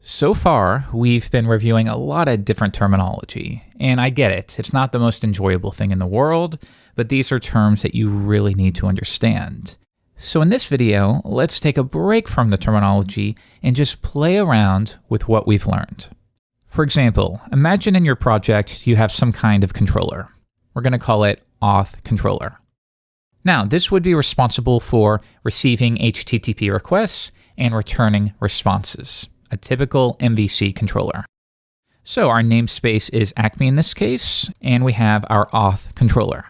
So far, we've been reviewing a lot of different terminology, and I get it. It's not the most enjoyable thing in the world, but these are terms that you really need to understand. So in this video, let's take a break from the terminology and just play around with what we've learned. For example, imagine in your project you have some kind of controller. We're going to call it auth controller. Now, this would be responsible for receiving HTTP requests and returning responses. A typical MVC controller. So our namespace is Acme in this case, and we have our auth controller.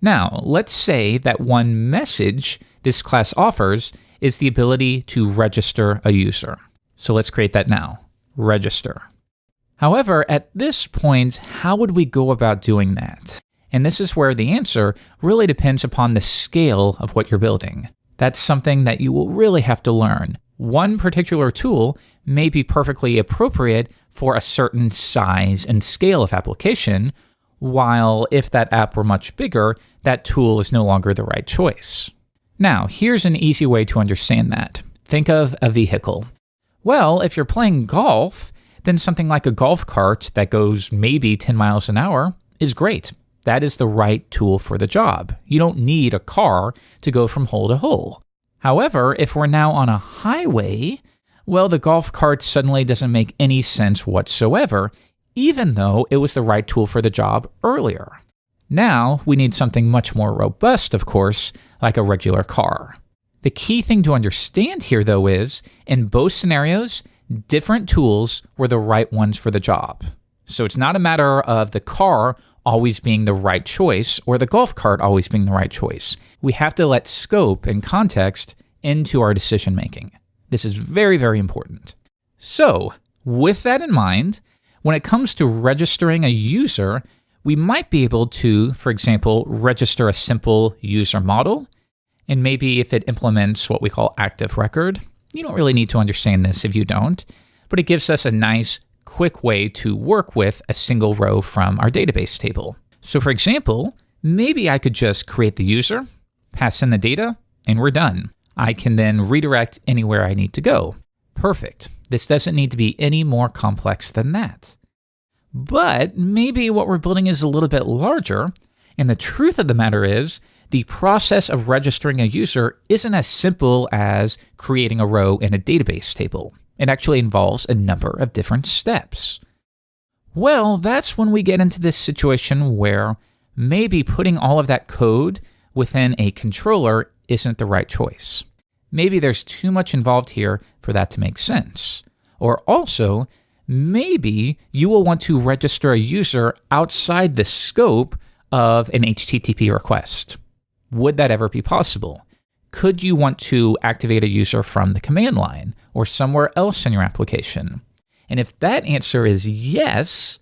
Now, let's say that one message this class offers is the ability to register a user. So let's create that now, register. However, at this point, how would we go about doing that? And this is where the answer really depends upon the scale of what you're building. That's something that you will really have to learn. One particular tool may be perfectly appropriate for a certain size and scale of application, while if that app were much bigger, that tool is no longer the right choice. Now, here's an easy way to understand that. Think of a vehicle. Well, if you're playing golf, then something like a golf cart that goes maybe 10 miles an hour is great. That is the right tool for the job. You don't need a car to go from hole to hole. However, if we're now on a highway, well, the golf cart suddenly doesn't make any sense whatsoever, even though it was the right tool for the job earlier. Now, we need something much more robust, of course, like a regular car. The key thing to understand here, though, is, in both scenarios, different tools were the right ones for the job. So it's not a matter of the car always being the right choice or the golf cart always being the right choice. We have to let scope and context into our decision making. This is very, very important. So with that in mind, when it comes to registering a user, we might be able to, for example, register a simple user model. And maybe if it implements what we call active record, you don't really need to understand this if you don't, but it gives us a nice quick way to work with a single row from our database table. So for example, maybe I could just create the user, pass in the data, and we're done. I can then redirect anywhere I need to go. Perfect. This doesn't need to be any more complex than that. But maybe what we're building is a little bit larger, and the truth of the matter is, the process of registering a user isn't as simple as creating a row in a database table. It actually involves a number of different steps. Well, that's when we get into this situation where maybe putting all of that code within a controller isn't the right choice. Maybe there's too much involved here for that to make sense. Or also, maybe you will want to register a user outside the scope of an HTTP request. Would that ever be possible? Could you want to activate a user from the command line or somewhere else in your application? And if that answer is yes,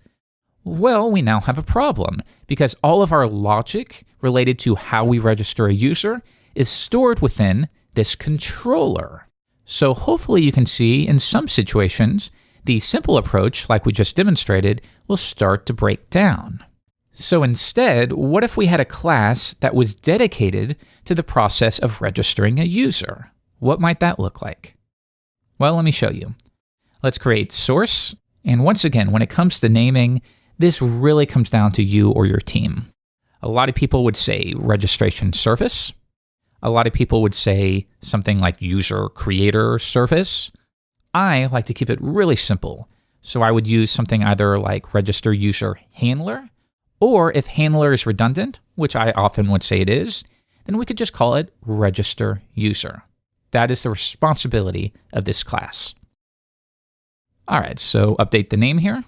well, we now have a problem because all of our logic related to how we register a user is stored within this controller. So hopefully you can see in some situations, the simple approach, like we just demonstrated, will start to break down. So instead, what if we had a class that was dedicated to the process of registering a user? What might that look like? Well, let me show you. Let's create source. And once again, when it comes to naming, this really comes down to you or your team. A lot of people would say registration service. A lot of people would say something like user creator service. I like to keep it really simple. So I would use something either like register user handler, or if handler is redundant, which I often would say it is, then we could just call it register user. That is the responsibility of this class. All right, so update the name here.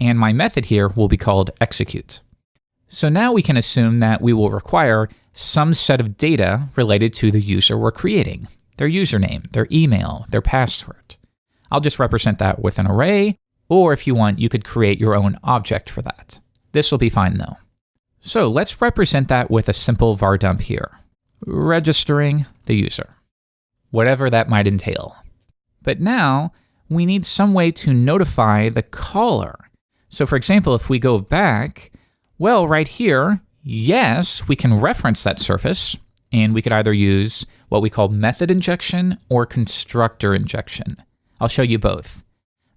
And my method here will be called execute. So now we can assume that we will require some set of data related to the user we're creating, their username, their email, their password. I'll just represent that with an array, or if you want, you could create your own object for that. This will be fine though. So let's represent that with a simple var dump here, registering the user, whatever that might entail. But now we need some way to notify the caller. So for example, if we go back, well, right here, yes, we can reference that surface, and we could either use what we call method injection or constructor injection. I'll show you both.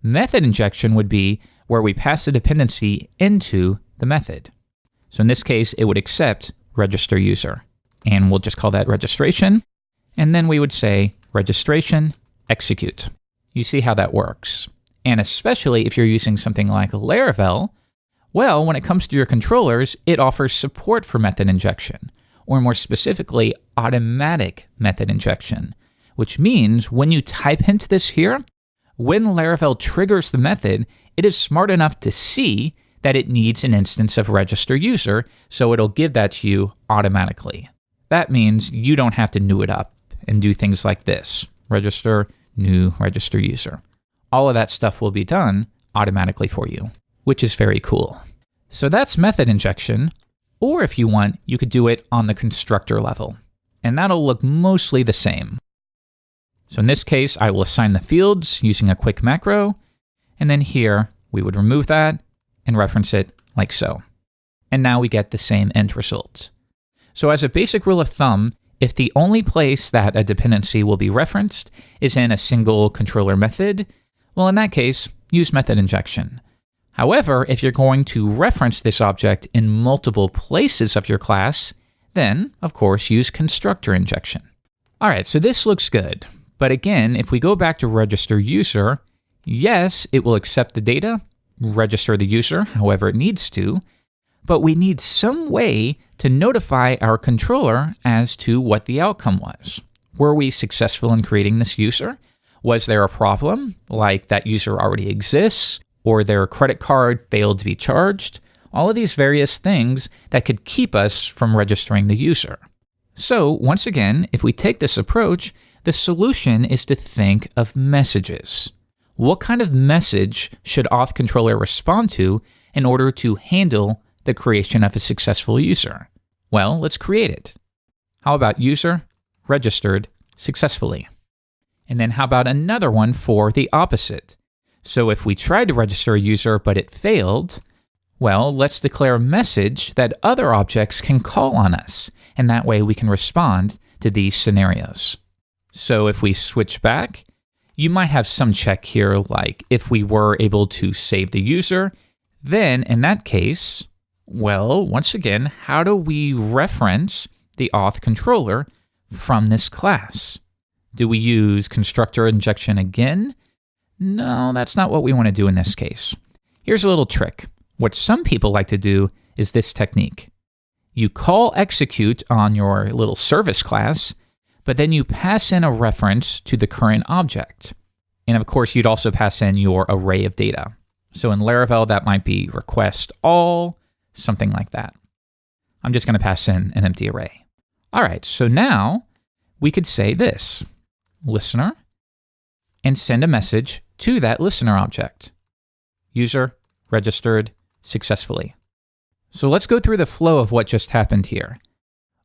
Method injection would be where we pass the dependency into the method. So in this case, it would accept register user. And we'll just call that registration. And then we would say registration execute. You see how that works. And especially if you're using something like Laravel, well, when it comes to your controllers, it offers support for method injection, or more specifically, automatic method injection, which means when you type into this here, when Laravel triggers the method, it is smart enough to see that it needs an instance of register user, so it'll give that to you automatically. That means you don't have to new it up and do things like this, register, new, register user. All of that stuff will be done automatically for you, which is very cool. So that's method injection, or if you want, you could do it on the constructor level, and that'll look mostly the same. So in this case, I will assign the fields using a quick macro, and then here we would remove that and reference it like so. And now we get the same end result. So as a basic rule of thumb, if the only place that a dependency will be referenced is in a single controller method, well, in that case, use method injection. However, if you're going to reference this object in multiple places of your class, then, of course, use constructor injection. All right, so this looks good. But again, if we go back to register user, yes, it will accept the data, register the user however it needs to, but we need some way to notify our controller as to what the outcome was. Were we successful in creating this user? Was there a problem, like that user already exists, or their credit card failed to be charged? All of these various things that could keep us from registering the user. So once again, if we take this approach, the solution is to think of messages. What kind of message should auth controller respond to in order to handle the creation of a successful user? Well, let's create it. How about user registered successfully? And then how about another one for the opposite? So if we tried to register a user but it failed, well, let's declare a message that other objects can call on us, and that way we can respond to these scenarios. So if we switch back, you might have some check here like if we were able to save the user, then in that case, well, once again, how do we reference the auth controller from this class? Do we use constructor injection again? No, that's not what we want to do in this case. Here's a little trick. What some people like to do is this technique. You call execute on your little service class, but then you pass in a reference to the current object. And of course, you'd also pass in your array of data. So in Laravel, that might be request all, something like that. I'm just going to pass in an empty array. All right, so now we could say this, listener, and send a message to that listener object. User registered successfully. So let's go through the flow of what just happened here.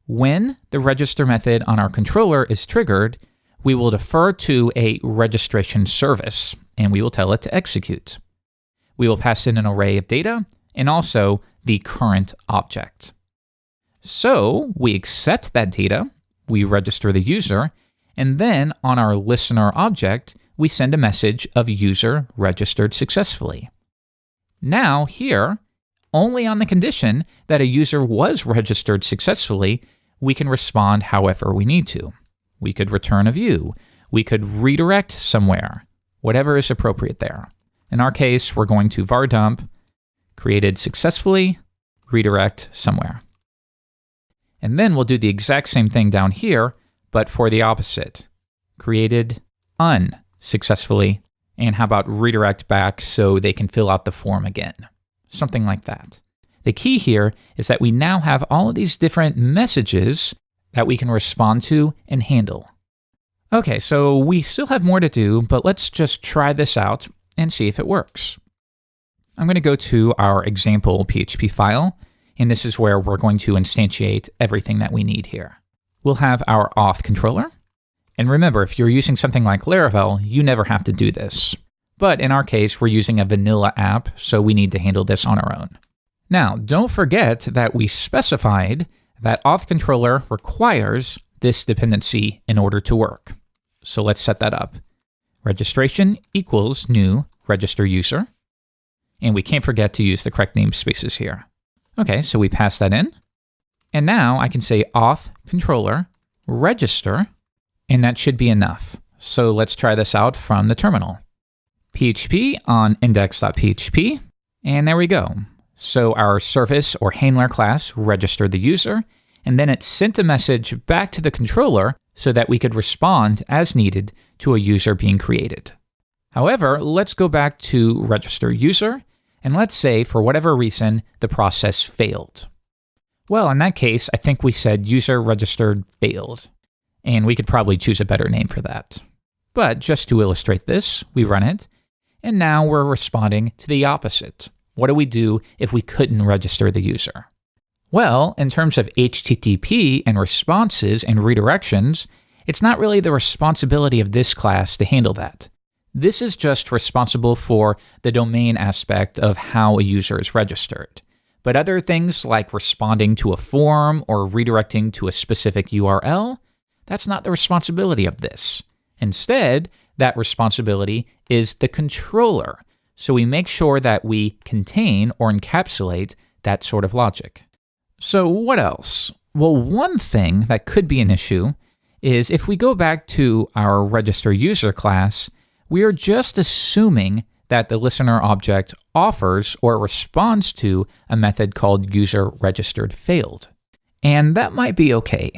When the register method on our controller is triggered, we will defer to a registration service, and we will tell it to execute. We will pass in an array of data and also the current object. So we accept that data, we register the user, and then on our listener object, we send a message of user registered successfully. Now here, only on the condition that a user was registered successfully, we can respond however we need to. We could return a view. We could redirect somewhere, whatever is appropriate there. In our case, we're going to var dump, created successfully, redirect somewhere. And then we'll do the exact same thing down here, but for the opposite. Created unsuccessfully, and how about redirect back so they can fill out the form again? Something like that. The key here is that we now have all of these different messages that we can respond to and handle. Okay, so we still have more to do, but let's just try this out and see if it works. I'm going to go to our example PHP file, and this is where we're going to instantiate everything that we need here. We'll have our auth controller. And remember, if you're using something like Laravel, you never have to do this. But in our case, we're using a vanilla app, so we need to handle this on our own. Now, don't forget that we specified that auth controller requires this dependency in order to work. So let's set that up. registration equals new register user. And we can't forget to use the correct namespaces here. Okay, so we pass that in. And now I can say auth controller register, and that should be enough. So let's try this out from the terminal. PHP on index.php, and there we go. So our service or handler class registered the user, and then it sent a message back to the controller so that we could respond as needed to a user being created. However, let's go back to register user, and let's say for whatever reason, the process failed. Well, in that case, I think we said user registered failed, and we could probably choose a better name for that. But just to illustrate this, we run it, and now we're responding to the opposite. What do we do if we couldn't register the user? Well, in terms of HTTP and responses and redirections, it's not really the responsibility of this class to handle that. This is just responsible for the domain aspect of how a user is registered. But other things like responding to a form or redirecting to a specific URL, that's not the responsibility of this. Instead, that responsibility is the controller. So we make sure that we contain or encapsulate that sort of logic. So what else? Well, one thing that could be an issue is if we go back to our register user class, we are just assuming that the listener object offers or responds to a method called user registered failed. And that might be okay.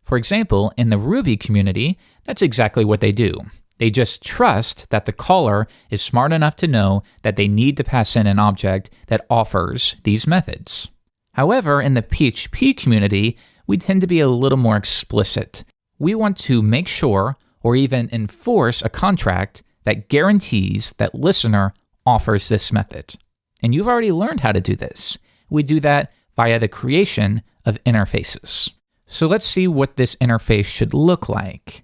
For example, in the Ruby community, that's exactly what they do. They just trust that the caller is smart enough to know that they need to pass in an object that offers these methods. However, in the PHP community, we tend to be a little more explicit. We want to make sure or even enforce a contract that guarantees that listener offers this method. And you've already learned how to do this. We do that via the creation of interfaces. So let's see what this interface should look like.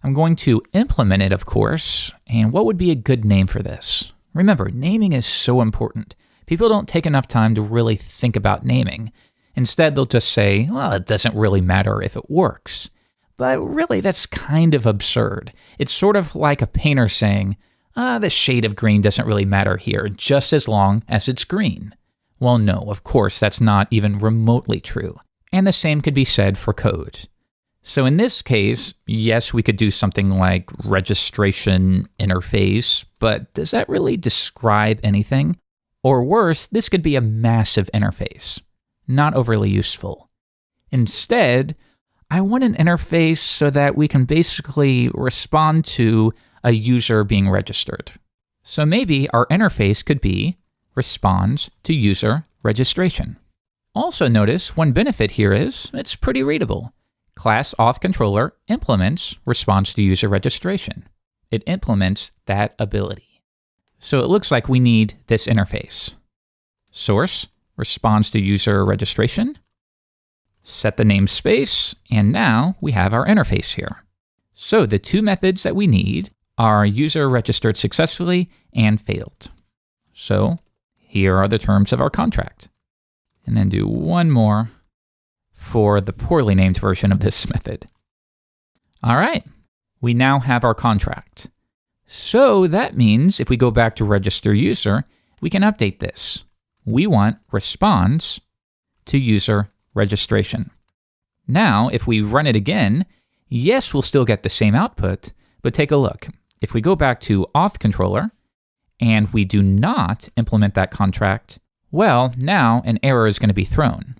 I'm going to implement it, of course, and what would be a good name for this? Remember, naming is so important. People don't take enough time to really think about naming. Instead, they'll just say, well, it doesn't really matter if it works. But really, that's kind of absurd. It's sort of like a painter saying, the shade of green doesn't really matter here, just as long as it's green. Well, no, of course, that's not even remotely true. And the same could be said for code. So in this case, yes, we could do something like registration interface, but does that really describe anything? Or worse, this could be a massive interface. Not overly useful. Instead, I want an interface so that we can basically respond to a user being registered. So maybe our interface could be responds to user registration. Also notice one benefit here is it's pretty readable. Class auth controller implements response to user registration. It implements that ability. So it looks like we need this interface. Source responds to user registration. Set the namespace, and now we have our interface here. So the two methods that we need are user registered successfully and failed. So here are the terms of our contract. And then do one more for the poorly named version of this method. All right, we now have our contract. So that means if we go back to register user, we can update this. We want response to user registration. Now, if we run it again, yes, we'll still get the same output, but take a look. If we go back to auth controller and we do not implement that contract, well, now an error is going to be thrown.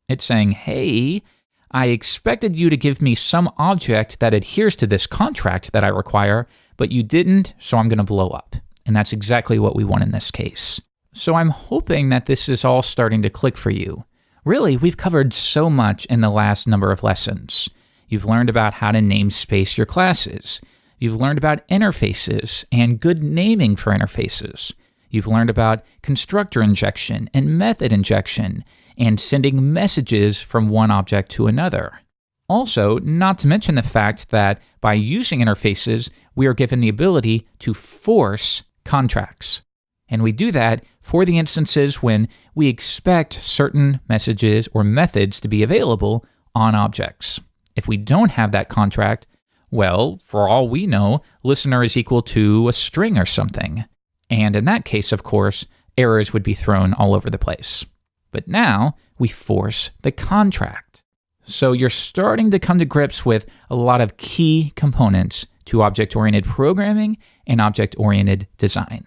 It's saying, hey, I expected you to give me some object that adheres to this contract that I require, but you didn't, so I'm going to blow up. And that's exactly what we want in this case. So I'm hoping that this is all starting to click for you. Really, we've covered so much in the last number of lessons. You've learned about how to namespace your classes. You've learned about interfaces and good naming for interfaces. You've learned about constructor injection and method injection and sending messages from one object to another. Also, not to mention the fact that by using interfaces, we are given the ability to force contracts. And we do that for the instances when we expect certain messages or methods to be available on objects. If we don't have that contract, Well, for all we know, listener is equal to a string or something. And in that case, of course, errors would be thrown all over the place. But now we force the contract. So you're starting to come to grips with a lot of key components to object-oriented programming and object-oriented design.